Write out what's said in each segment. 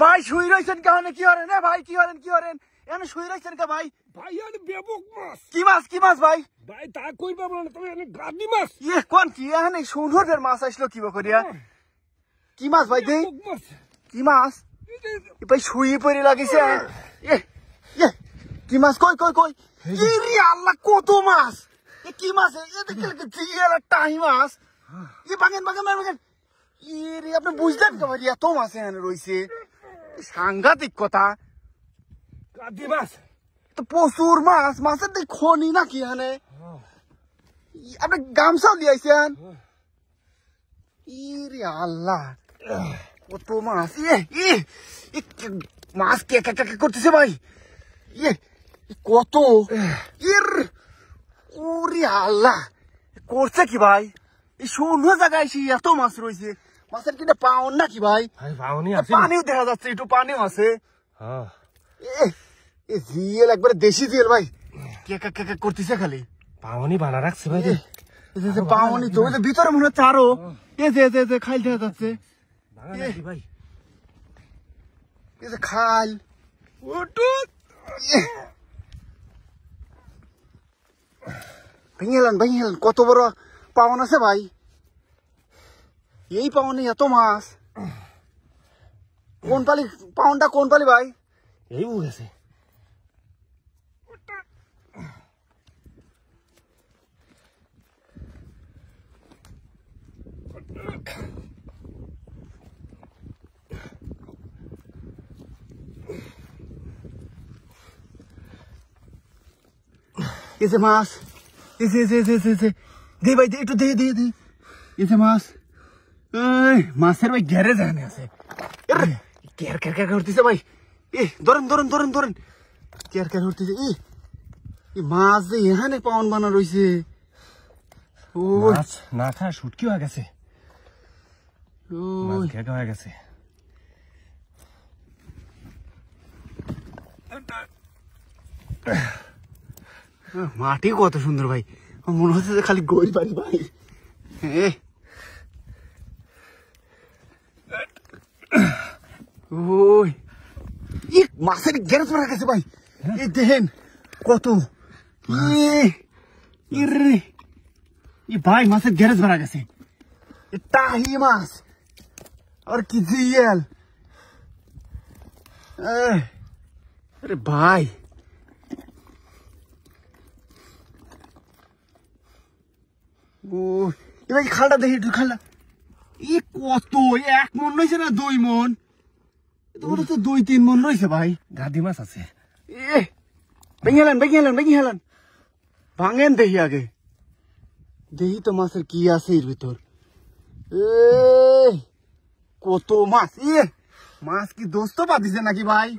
ভাই শুই রইছেন কেন কি হরেন ভাই কি হরেন এখানে শুই রইছেন কে ভাই ভাই আরে বেবক মাছ কি মাছ ভাই ভাই তা কই পাবো না তুমি এনে গাদি মাছ কোন কি এখানে সুন্দর মাছ আসলো কি করিয়া কি মাছ ভাই দেই কি মাছ ভাই শুই পড়ে লাগিছে কি মাছ কই ইরে আল্লাহ কত মাছ কি মাছ এ দেখলে জিয়ার টাই মাছ বাগেন ইরে আপনি বুঝলেন কে ভাই এত মাছ এখানে রইছে সাংঘাতিক কথা গাদি মাছ তো প্রচুর মাছ মাছের দিক খনি নাকি এখানে আপনি গামছাও দিয়েছেন ইরে আল্লাহ কত মাছ মাছ কে করতেছে ভাই কত ওরে আল্লাহ করছে কি ভাই এই শূন্য জায়গায় এত মাছ রয়েছে মাছের কিনা পাওন নাকি ভাই পানিও দেখা যাচ্ছে একটু পানিও আছে জিয়েল একবারে দেশি জিয়েল ভাই কে করতেছে খালি পাওনি বানা রাখছে ভাই পাওনি তো ভিতরে মনে হচ্ছে আরো যে খাইল দেখা যাচ্ছে ভাই খাল ভেঙে হেলেন কত বড় পাওন আছে ভাই এই পাওনি এত মাছ কোন পালি পাউনটা কোন পালি ভাই এই গেছে এসে মাছ এসে দে ভাই দে একটু দে এসে মাছ মাছের ভাই গ্যারেজ এখানে আছে কেয়ার করতেছে ভাই ধরেন কেয়ার করতেছে মাছ যে এখানে পাউন বানা রয়েছে ও না খা শুটকি হয়ে গেছে হয়ে গেছে মাটি কত সুন্দর ভাই মনে হচ্ছে যে খালি গই পারি ভাই ওই মাছের গ্যারেজ মারা গেছে ভাই এই দেখেন কত ভাই মাছের গ্যারেজ মারা গেছে টাহি মাছ আর কি জিয়াল আরে ভাই ও এবার খালটা দেখি একটু খালটা কত 1 মন রয়েছে না 2 মন তোমার তো 2-3 মন রয়েছে ভাই গাদি মাছ আছে ভেঙে হেলেন ভাঙেন দেখি আগে দেখি তো মাছের কি আছে এর ভিতর কত মাছ মাছ কি দোস্ত পাতিছে নাকি ভাই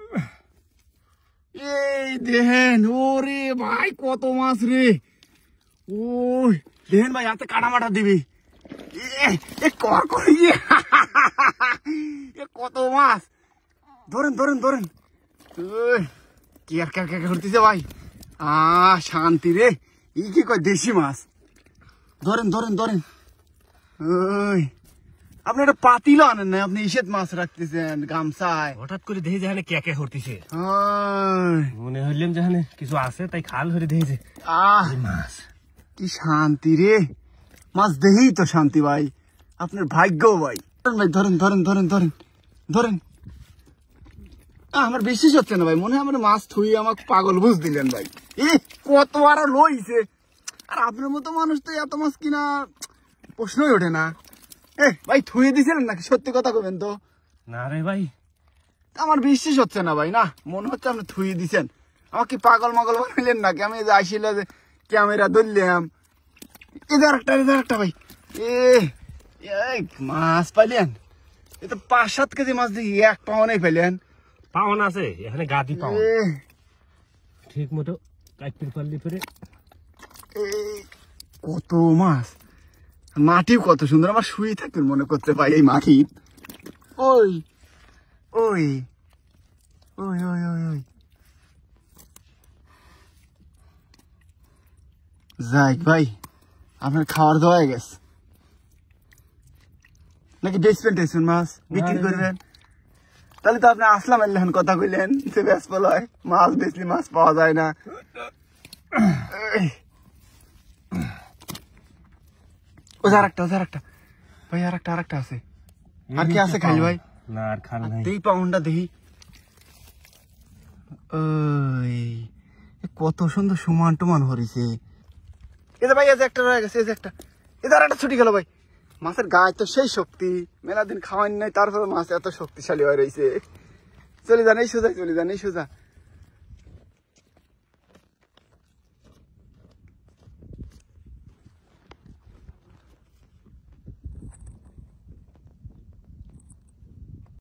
এই দেখেন ওরে ভাই কত মাছ রে ওই দেখেন ভাই হাতে কাটা মাটা দিবি কত মাছ ধরেন কেয়ার করতেছে ভাই শান্তি রে কি কয় দেশি মাছ ধরেন ওই আপনি একটা পাতিল আনেন না আপনি ইসেত মাছ রাখতেছেন গামছায় হঠাৎ করে দেখি যেখানে কে হরতিছে মনে হইলাম যেখানে কিছু আছে তাই খাল হরে দেখেছে মাছ কি শান্তি রে মাছ দেখেই তো শান্তি ভাই আপনার ভাগ্য ভাই ধরেন আমার বিশ্বাস হচ্ছে না ভাই মনে হয় আমার মাছ থুই আমাকে পাগল বুঝ দিলেন ভাই কত আরো লইছে আর আপনার মতো মানুষ তো এত মাছ কিনা প্রশ্নই ওঠে না ভাই থুয়ে দিছিলেন নাকি সত্যি কথা কবেন তো না রে ভাই আমার বিশ্বাস হচ্ছে না ভাই না মনে হচ্ছে আপনি থুয়ে দিছেন আমাকে পাগল মাগল বানাইলেন নাকি আমি আসিল যে ক্যামেরা ধরলাম এদের একটা ভাই মাছ পাইলেন এ তো 5-7 কেজি মাছ দিয়ে 1 পাউনে পেলেন পাওন আছে এখানে গাদি পাওন ঠিক মতো কাটতে পারলি ফিরে কত মাছ মাটিও কত সুন্দর আমার শুয়ে থাকতে মনে করতে পাই এই মাটি ওই যাই ভাই আপনার খাওয়ার দাওয়া হয়ে গেছে নাকি বেচবেন মাছ বিক্রি করবেন তাহলে তো আপনি আসলাম এলেন কথা কইলেন যে ব্যাস পলয় মাছ বেচলি মাছ পাওয়া যায় না। ও আরেকটা ভাই আরেকটা আছে। আর কি আছে খাইল ভাই? না আর খাল নাই। দেই পাউন্ডটা দেখি। ওই কত সুন্দর সমান টমান হরিছে। এই যে ভাই এই যে একটা রয়ে গেছে, এই যে একটা, এই যে আরেকটা ছুটি গেল ভাই। মাছের গায়ে তো সেই শক্তি, মেলা দিন খাওয়ান নাই তারপরে মাছ এত শক্তিশালী হয়ে রয়েছে। চলে যান এই সোজা, চলে যান এই সোজা।